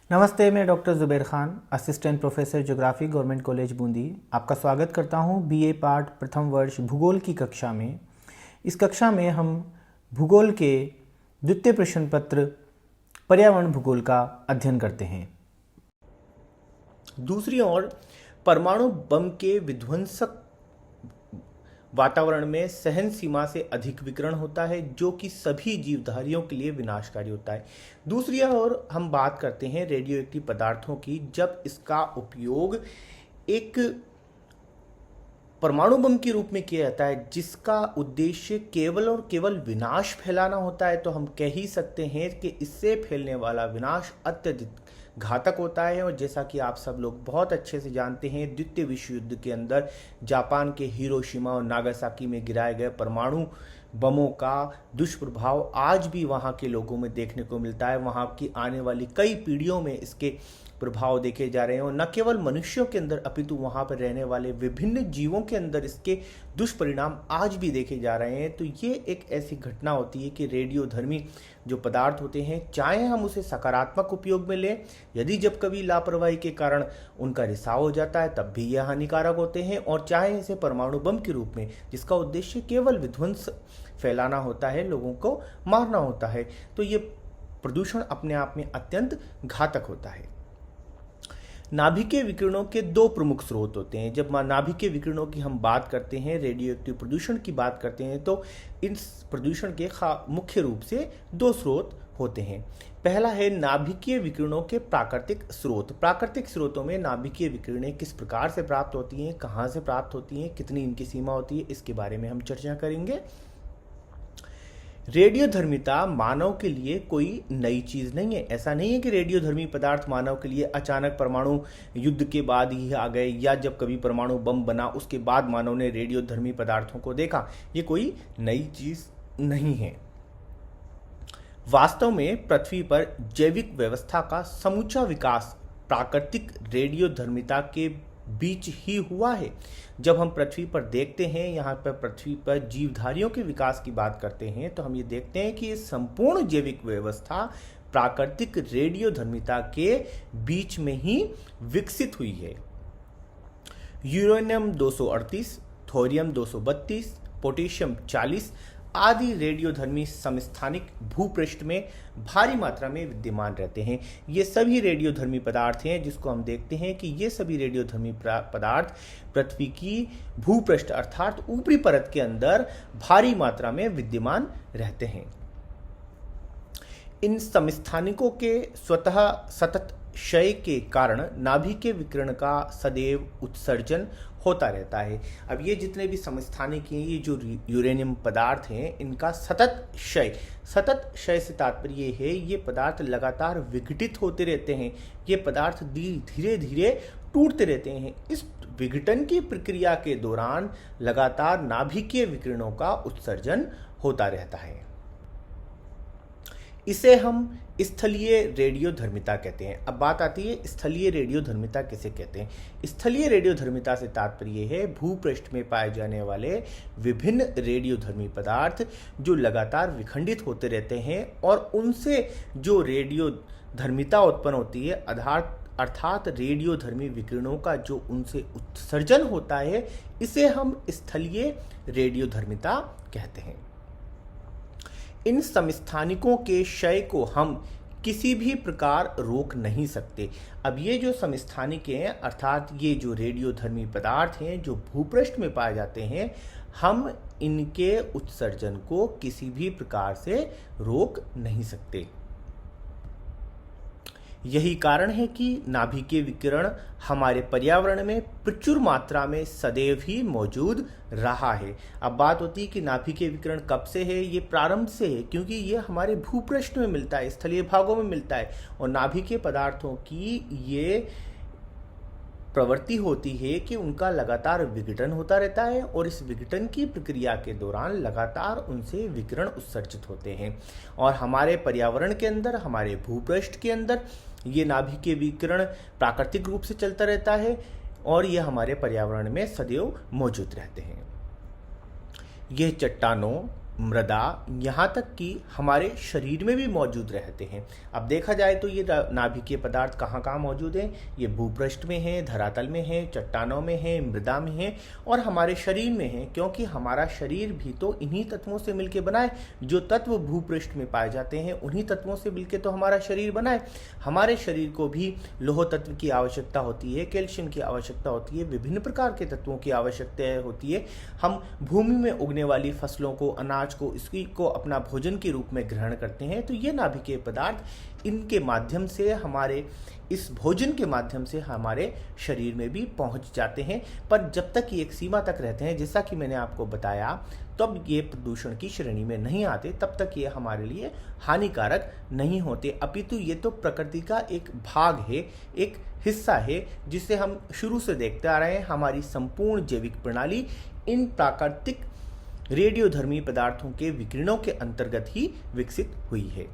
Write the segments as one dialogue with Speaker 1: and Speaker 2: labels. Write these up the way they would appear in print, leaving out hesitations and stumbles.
Speaker 1: नमस्ते, मैं doctor Zubair Khan, assistant professor geography, government college Bundi. आपका स्वागत करता हूं बीए पार्ट प्रथम वर्ष भूगोल की कक्षा में। इस कक्षा में हम भूगोल के द्वितीय प्रश्न पत्र पर्यावरण भूगोल का अध्ययन करते हैं। दूसरी ओर परमाणु बम के विध्वंसक वातावरण में सहन सीमा से अधिक विकिरण होता है, जो कि सभी जीवधारियों के लिए विनाशकारी होता है। दूसरी ओर हम बात करते हैं रेडियो एक्टिव पदार्थों की, जब इसका उपयोग एक परमाणु बम के रूप में किया जाता है जिसका उद्देश्य केवल और केवल विनाश फैलाना होता है, तो हम कह ही सकते हैं कि इससे फैलने वाला विनाश अत्यधिक घातक होता है। और जैसा कि आप सब लोग बहुत अच्छे से जानते हैं, द्वितीय विश्व युद्ध के अंदर जापान के हिरोशिमा और नागासाकी में गिराए गए परमाणु बमों का दुष्प्रभाव आज भी वहाँ के लोगों में देखने को मिलता है। वहाँ की आने वाली कई पीढ़ियों में इसके प्रभाव देखे जा रहे हैं, और न केवल मनुष्यों के अंदर अपितु वहाँ पर रहने वाले विभिन्न जीवों के अंदर इसके दुष्परिणाम आज भी देखे जा रहे हैं। तो ये एक ऐसी घटना होती है कि रेडियोधर्मी जो पदार्थ होते हैं, चाहे हम उसे सकारात्मक उपयोग में लें, यदि जब कभी लापरवाही के कारण उनका रिसाव हो जाता है तब भी यह हानिकारक होते हैं, और चाहे इसे परमाणु बम के रूप में जिसका उद्देश्य केवल विध्वंस फैलाना होता है, लोगों को मारना होता है, तो ये प्रदूषण अपने आप में अत्यंत घातक होता है। नाभिकीय विकिरणों के दो प्रमुख स्रोत होते हैं। जब नाभिकीय विकिरणों की हम बात करते हैं, रेडियोएक्टिव प्रदूषण की बात करते हैं, तो इस प्रदूषण के मुख्य रूप से दो स्रोत होते हैं। पहला है नाभिकीय विकिरणों के प्राकृतिक स्रोत। प्राकृतिक स्रोतों में नाभिकीय विकिरणें किस प्रकार से प्राप्त होती हैं, कहाँ से प्राप्त होती हैं, कितनी इनकी सीमा होती है, इसके बारे में हम चर्चा करेंगे। रेडियोधर्मिता मानव के लिए कोई नई चीज नहीं है। ऐसा नहीं है कि रेडियोधर्मी पदार्थ मानव के लिए अचानक परमाणु युद्ध के बाद ही आ गए, या जब कभी परमाणु बम बना उसके बाद मानव ने रेडियोधर्मी पदार्थों को देखा। ये कोई नई चीज नहीं है। वास्तव में पृथ्वी पर जैविक व्यवस्था का समूचा विकास प्राकृतिक रेडियोधर्मिता के बीच ही हुआ है। जब हम पृथ्वी पर देखते हैं, यहाँ पर पृथ्वी पर जीवधारियों के विकास की बात करते हैं, तो हम ये देखते हैं कि ये संपूर्ण जैविक व्यवस्था प्राकृतिक रेडियोधर्मिता के बीच में ही विकसित हुई है। यूरेनियम 238, थोरियम 232, पोटेशियम 40 आदि रेडियोधर्मी समस्थानिक भूपृष्ठ में भारी मात्रा में विद्यमान रहते हैं। ये सभी रेडियोधर्मी पदार्थ हैं जिसको हम देखते हैं कि ये सभी रेडियोधर्मी पदार्थ पृथ्वी की भूपृष्ठ अर्थात ऊपरी परत के अंदर भारी मात्रा में विद्यमान रहते हैं। इन समस्थानिकों के स्वतः सतत क्षय के कारण नाभिकीय विकिरण का सदैव उत्सर्जन होता रहता है। अब ये जितने भी समस्थानिक हैं, ये जो यूरेनियम पदार्थ हैं, इनका सतत क्षय से तात्पर्य है ये पदार्थ लगातार विघटित होते रहते हैं। ये पदार्थ धीरे धीरे टूटते रहते हैं। इस विघटन की प्रक्रिया के दौरान लगातार नाभिकीय विकिरणों का उत्सर्जन होता रहता है। इसे हम स्थलीय रेडियोधर्मिता कहते हैं। अब बात आती है स्थलीय रेडियोधर्मिता किसे कहते हैं। स्थलीय रेडियोधर्मिता से तात्पर्य है भूपृष्ठ में पाए जाने वाले विभिन्न रेडियोधर्मी पदार्थ जो लगातार विखंडित होते रहते हैं, और उनसे जो रेडियोधर्मिता उत्पन्न होती है अर्थात रेडियोधर्मी विकिरणों का जो उनसे उत्सर्जन होता है, इसे हम स्थलीय रेडियोधर्मिता कहते हैं। इन समस्थानिकों के क्षय को हम किसी भी प्रकार रोक नहीं सकते। अब ये जो समस्थानिक हैं अर्थात ये जो रेडियोधर्मी पदार्थ हैं जो भूपृष्ठ में पाए जाते हैं, हम इनके उत्सर्जन को किसी भी प्रकार से रोक नहीं सकते। यही कारण है कि नाभिकीय विकिरण हमारे पर्यावरण में प्रचुर मात्रा में सदैव ही मौजूद रहा है। अब बात होती है कि नाभिकीय विकिरण कब से है। ये प्रारंभ से है, क्योंकि ये हमारे भूपृष्ठ में मिलता है, स्थलीय भागों में मिलता है, और नाभिकीय पदार्थों की ये प्रवृत्ति होती है कि उनका लगातार विघटन होता रहता है, और इस विघटन की प्रक्रिया के दौरान लगातार उनसे विकिरण उत्सर्जित होते हैं। और हमारे पर्यावरण के अंदर, हमारे भूपृष्ठ के अंदर ये नाभिकीय विकिरण प्राकृतिक रूप से चलता रहता है, और ये हमारे पर्यावरण में सदैव मौजूद रहते हैं। यह चट्टानों, मृदा, यहाँ तक कि हमारे शरीर में भी मौजूद रहते हैं। अब देखा जाए तो ये नाभिकीय पदार्थ कहाँ कहाँ मौजूद हैं? ये भूपृष्ठ में हैं, धरातल में हैं, चट्टानों में हैं, मृदा में हैं और हमारे शरीर में हैं, क्योंकि हमारा शरीर भी तो इन्हीं तत्वों से मिलकर बना है। जो तत्व भूपृष्ठ में पाए जाते हैं उन्हीं तत्वों से मिलकर तो हमारा शरीर बना है। हमारे शरीर को भी लौह तत्व की आवश्यकता होती है, कैल्शियम की आवश्यकता होती है, विभिन्न प्रकार के तत्वों की आवश्यकता होती है। हम भूमि में उगने वाली फसलों को, अनाज को, इसकी को अपना भोजन के रूप में ग्रहण करते हैं। तो ये नाभिकीय पदार्थ इनके माध्यम से, हमारे इस भोजन के माध्यम से हमारे शरीर में भी पहुंच जाते हैं। पर जब तक ये एक सीमा तक रहते हैं, जैसा कि मैंने आपको बताया, तब ये प्रदूषण की श्रेणी में नहीं आते, तब तक ये हमारे लिए हानिकारक नहीं होते। अपितु ये तो प्रकृति का एक भाग है, एक हिस्सा है, जिसे हम शुरू से देखते आ रहे हैं। हमारी संपूर्ण जैविक प्रणाली इन प्राकृतिक रेडियोधर्मी पदार्थों के विकिरणों के अंतर्गत ही विकसित हुई है।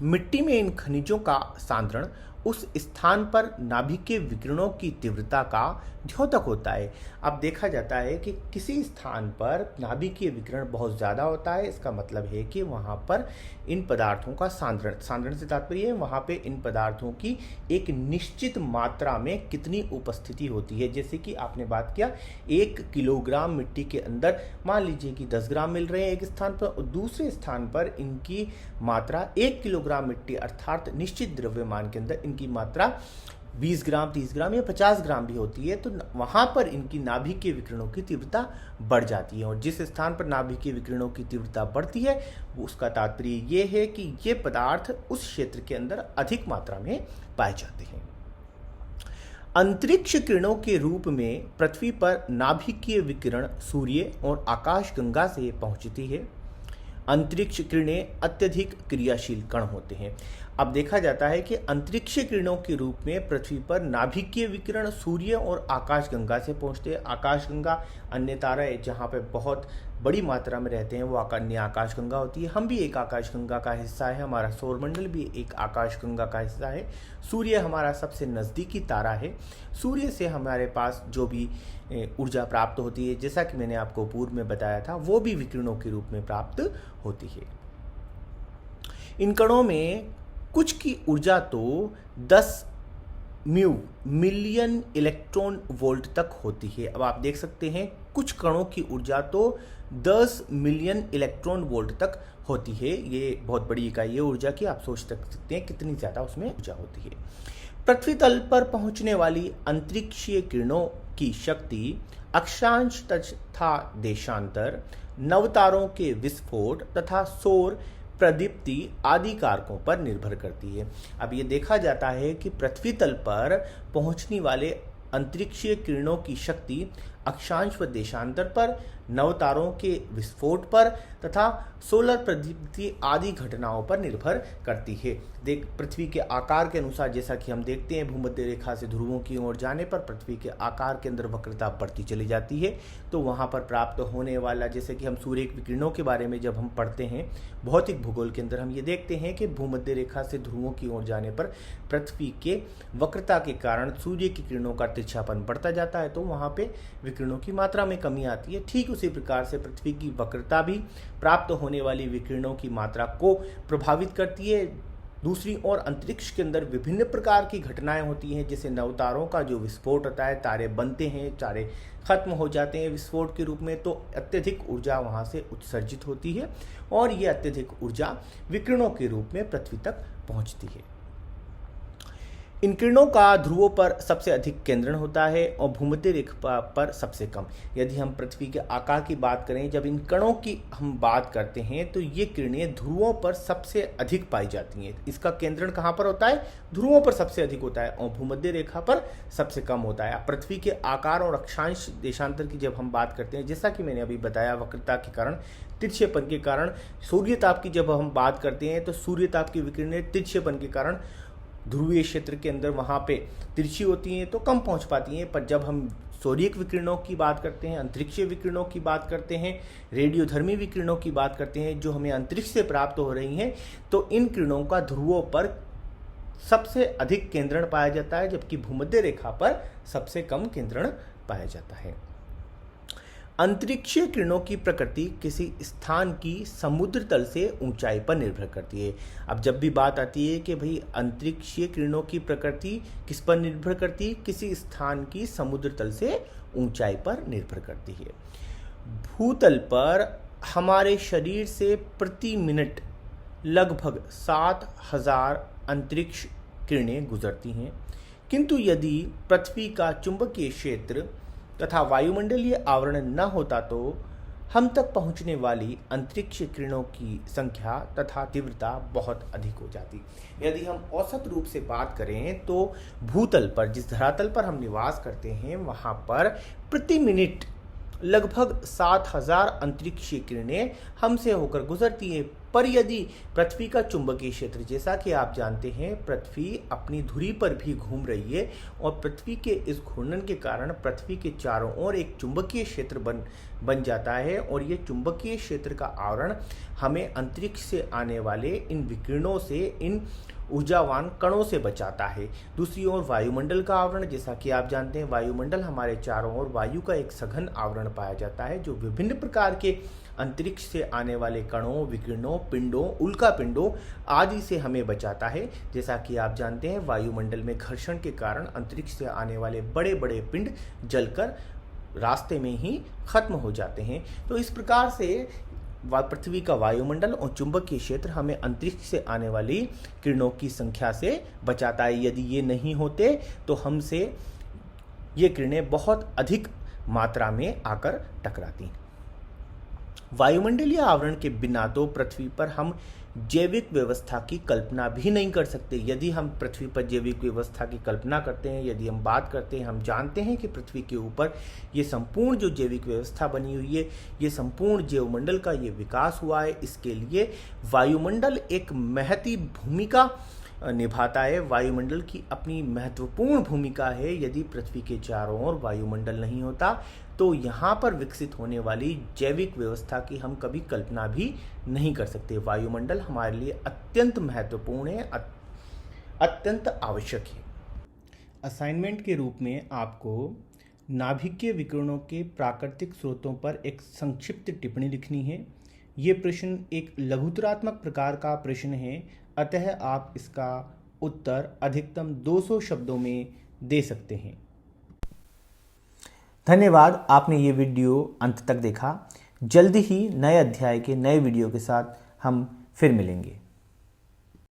Speaker 1: मिट्टी में इन खनिजों का सांद्रण उस स्थान पर नाभिकीय विकिरणों की तीव्रता का द्योतक होता है। अब देखा जाता है कि किसी स्थान पर नाभिकीय विकिरण बहुत ज़्यादा होता है, इसका मतलब है कि वहाँ पर इन पदार्थों का सांद्रण से तात्पर्य है वहाँ पे इन पदार्थों की एक निश्चित मात्रा में कितनी उपस्थिति होती है। जैसे कि आपने बात किया 1 किलोग्राम मिट्टी के अंदर मान लीजिए कि 10 ग्राम मिल रहे हैं एक स्थान पर, और दूसरे स्थान पर इनकी मात्रा 1 किलोग्राम मिट्टी अर्थात निश्चित द्रव्यमान के अंदर इनकी मात्रा 20 ग्राम, 30 ग्राम या 50 ग्राम भी होती है। तो वहाँ पर इनकी नाभिकीय विकिरणों की तीव्रता बढ़ जाती है, और जिस स्थान पर नाभिकीय विकिरणों की तीव्रता बढ़ती है उसका तात्पर्य ये है कि ये पदार्थ उस क्षेत्र के अंदर अधिक मात्रा में पाए जाते हैं। अंतरिक्ष किरणों के रूप में पृथ्वी पर नाभिकीय विकिरण सूर्य और आकाशगंगा से पहुँचती है। अंतरिक्ष किरणें अत्यधिक क्रियाशील कण होते हैं। अब देखा जाता है कि अंतरिक्षीय किरणों के रूप में पृथ्वी पर नाभिकीय विकिरण सूर्य और आकाशगंगा से पहुंचते हैं। आकाशगंगा अन्य तारा है जहाँ पे बहुत बड़ी मात्रा में रहते हैं, वो अन्य आकाशगंगा होती है। हम भी एक आकाशगंगा का हिस्सा है, हमारा सौरमंडल भी एक आकाशगंगा का हिस्सा है। सूर्य हमारा सबसे नज़दीकी तारा है। सूर्य से हमारे पास जो भी ऊर्जा प्राप्त होती है, जैसा कि मैंने आपको पूर्व में बताया था, वो भी विकिरणों के रूप में प्राप्त होती है। इन कणों में कुछ की ऊर्जा तो 10 मिलियन इलेक्ट्रॉन वोल्ट तक होती है। अब आप देख सकते हैं कुछ कणों की ऊर्जा तो 10 मिलियन इलेक्ट्रॉन वोल्ट तक होती है। ये बहुत बड़ी इकाई है ऊर्जा की, आप सोच सकते हैं कितनी ज़्यादा उसमें ऊर्जा होती है। पृथ्वी तल पर पहुंचने वाली अंतरिक्षीय किरणों की शक्ति अक्षांश तथा देशांतर, नवतारों के विस्फोट तथा सौर प्रदीप्ति आदि कारकों पर निर्भर करती है। अब ये देखा जाता है कि पृथ्वी तल पर पहुंचने वाले अंतरिक्षीय किरणों की शक्ति अक्षांश व देशांतर पर, नवतारों के विस्फोट पर तथा सोलर प्रदीप्ति आदि घटनाओं पर निर्भर करती है। पृथ्वी के आकार के अनुसार, जैसा कि हम देखते हैं भूमध्य रेखा से ध्रुवों की ओर जाने पर पृथ्वी के आकार के अंदर वक्रता बढ़ती चली जाती है। तो वहाँ पर प्राप्त होने वाला, जैसे कि हम सूर्य की विकिरणों के बारे में जब हम पढ़ते हैं भौतिक भूगोल के अंदर, हम ये देखते हैं कि भूमध्य रेखा से ध्रुवों की ओर जाने पर पृथ्वी के वक्रता के कारण सूर्य की किरणों का तिरछापन बढ़ता जाता है, तो वहाँ पे विकिरणों की मात्रा में कमी आती है। ठीक उसी प्रकार से पृथ्वी की वक्रता भी प्राप्त होने वाली विकिरणों की मात्रा को प्रभावित करती है। दूसरी ओर अंतरिक्ष के अंदर विभिन्न प्रकार की घटनाएं होती हैं, जैसे नवतारों का जो विस्फोट होता है, तारे बनते हैं, तारे खत्म हो जाते हैं विस्फोट के रूप में, तो अत्यधिक ऊर्जा वहां से उत्सर्जित होती है और ये अत्यधिक ऊर्जा विकिरणों के रूप में पृथ्वी तक पहुंचती है। इन किरणों का ध्रुवों पर सबसे अधिक केंद्रण होता है और भूमध्य रेखा पर सबसे कम। यदि हम पृथ्वी के आकार की बात करें, जब इन कणों की हम बात करते हैं तो ये किरणें ध्रुवों पर सबसे अधिक पाई जाती हैं। इसका केंद्रण कहाँ पर होता है? ध्रुवों पर सबसे अधिक होता है और भूमध्य रेखा पर सबसे कम होता है। पृथ्वी के आकार और अक्षांश देशांतर की जब हम बात करते हैं, जैसा कि मैंने अभी बताया, वक्रता के कारण, तिरछेपन के कारण, सूर्यताप की जब हम बात करते हैं तो सूर्यताप की विकिरणें तिरछेपन के कारण ध्रुवीय क्षेत्र के अंदर वहाँ पे तिरछी होती हैं तो कम पहुँच पाती हैं। पर जब हम सौर्यिक विकिरणों की बात करते हैं, अंतरिक्षीय विकिरणों की बात करते हैं, रेडियोधर्मी विकिरणों की बात करते हैं जो हमें अंतरिक्ष से प्राप्त हो रही हैं, तो इन किरणों का ध्रुवों पर सबसे अधिक केंद्रण पाया जाता है, जबकि भूमध्य रेखा पर सबसे कम केंद्रण पाया जाता है। अंतरिक्षीय किरणों की प्रकृति किसी स्थान की समुद्र तल से ऊंचाई पर निर्भर करती है। अब जब भी बात आती है कि भाई अंतरिक्षीय किरणों की प्रकृति किस पर निर्भर करती है, किसी स्थान की समुद्र तल से ऊंचाई पर निर्भर करती है। भूतल पर हमारे शरीर से प्रति मिनट लगभग 7,000 अंतरिक्ष किरणें गुजरती हैं, किंतु यदि पृथ्वी का चुंबकीय क्षेत्र तथा वायुमंडलीय आवरण न होता तो हम तक पहुंचने वाली अंतरिक्ष किरणों की संख्या तथा तीव्रता बहुत अधिक हो जाती। यदि हम औसत रूप से बात करें तो भूतल पर, जिस धरातल पर हम निवास करते हैं, वहां पर प्रति मिनट लगभग 7,000 अंतरिक्षीय किरणें हमसे होकर गुजरती हैं। पर यदि पृथ्वी का चुंबकीय क्षेत्र, जैसा कि आप जानते हैं, पृथ्वी अपनी धुरी पर भी घूम रही है और पृथ्वी के इस घूर्णन के कारण पृथ्वी के चारों ओर एक चुंबकीय क्षेत्र बन जाता है और ये चुंबकीय क्षेत्र का आवरण हमें अंतरिक्ष से आने वाले इन विकिरणों से, इन ऊर्जावान कणों से बचाता है। दूसरी ओर वायुमंडल का आवरण, जैसा कि आप जानते हैं, वायुमंडल हमारे चारों ओर वायु का एक सघन आवरण पाया जाता है जो विभिन्न प्रकार के अंतरिक्ष से आने वाले कणों, विकिरणों, पिंडों, उल्कापिंडों आदि से हमें बचाता है। जैसा कि आप जानते हैं, वायुमंडल में घर्षण के कारण अंतरिक्ष से आने वाले बड़े बड़े पिंड जलकर रास्ते में ही खत्म हो जाते हैं। तो इस प्रकार से पृथ्वी का वायुमंडल और चुंबकीय क्षेत्र हमें अंतरिक्ष से आने वाली किरणों की संख्या से बचाता है। यदि ये नहीं होते तो हमसे ये किरणें बहुत अधिक मात्रा में आकर टकराती। वायुमंडलीय आवरण के बिना तो पृथ्वी पर हम जैविक व्यवस्था की कल्पना भी नहीं कर सकते। यदि हम पृथ्वी पर जैविक व्यवस्था की कल्पना करते हैं, यदि हम बात करते हैं, हम जानते हैं कि पृथ्वी के ऊपर ये संपूर्ण जो जैविक व्यवस्था बनी हुई है, ये संपूर्ण जैवमंडल का ये विकास हुआ है, इसके लिए वायुमंडल एक महती भूमिका निभाता है। वायुमंडल की अपनी महत्वपूर्ण भूमिका है। यदि पृथ्वी के चारों ओर वायुमंडल नहीं होता तो यहाँ पर विकसित होने वाली जैविक व्यवस्था की हम कभी कल्पना भी नहीं कर सकते। वायुमंडल हमारे लिए अत्यंत महत्वपूर्ण है, अत्यंत आवश्यक है। असाइनमेंट के रूप में आपको नाभिकीय विकिरणों के प्राकृतिक स्रोतों पर एक संक्षिप्त टिप्पणी लिखनी है। ये प्रश्न एक लघुतरात्मक प्रकार का प्रश्न है, अतः आप इसका उत्तर अधिकतम 200 शब्दों में दे सकते हैं। धन्यवाद, आपने ये वीडियो अंत तक देखा। जल्दी ही नए अध्याय के नए वीडियो के साथ हम फिर मिलेंगे।